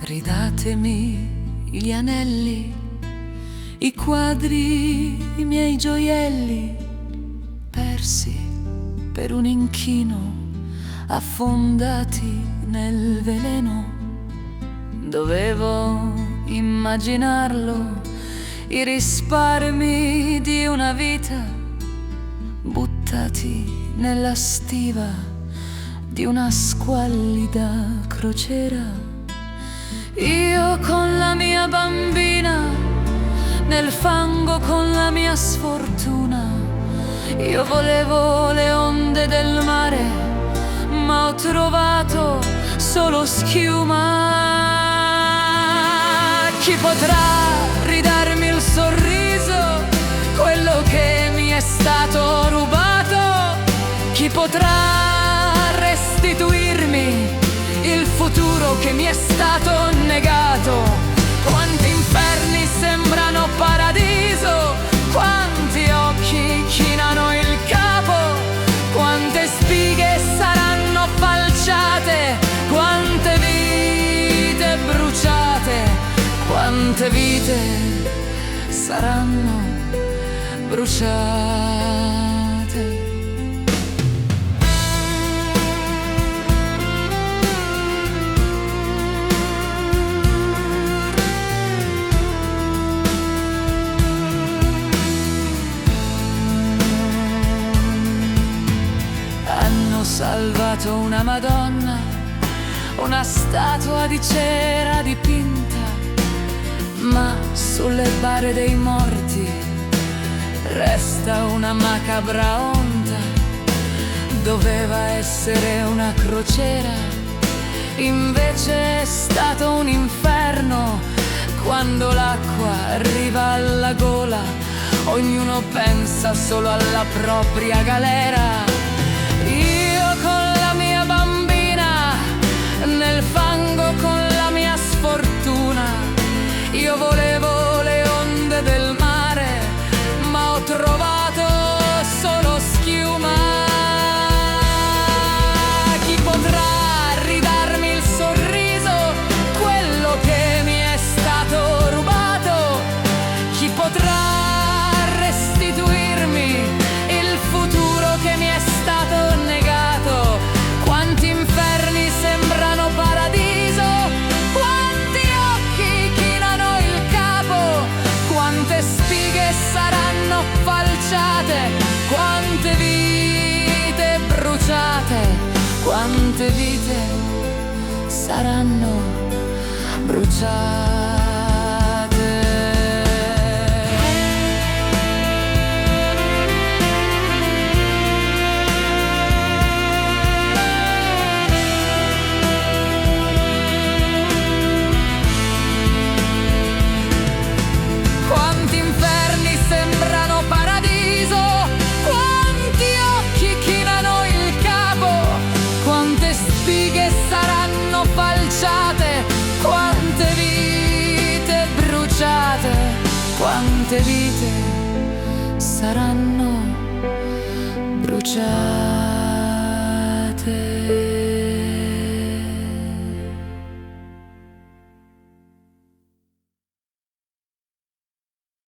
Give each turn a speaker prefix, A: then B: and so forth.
A: Ridatemi gli anelli, i quadri, i miei gioielli, persi per un inchino, affondati nel veleno. Dovevo immaginarlo, i risparmi di una vita buttati nella stiva di una squallida crociera. Io con la mia bambina, nel fango con la mia sfortuna. Io volevo le onde del mare, ma ho trovato solo schiuma. Chi potrà ridarmi il sorriso, quello che mi è stato rubato? Chi potrà restituirmi il futuro che mi è stato negato? Quanti inferni sembrano paradiso, quanti occhi chinano il capo, quante spighe saranno falciate, quante vite bruciate, quante vite saranno bruciate. Salvato una Madonna, una statua di cera dipinta, ma sulle bare dei morti resta una macabra onda. Doveva essere una crociera, invece è stato un inferno. Quando l'acqua arriva alla gola, ognuno pensa solo alla propria galera. Con la mia bambina, nel fango con la mia sfortuna. Io volevo le onde del mare, ma ho trovato solo schiuma. Chi potrà ridarmi il sorriso, quello che mi è stato rubato? Chi potrà restituirmi il futuro che mi è stato negato? Quanti inferni sembrano paradiso, quanti occhi chinano il capo, quante spighe saranno falciate, quante vite bruciate, quante vite saranno bruciate. Quante vite saranno bruciate.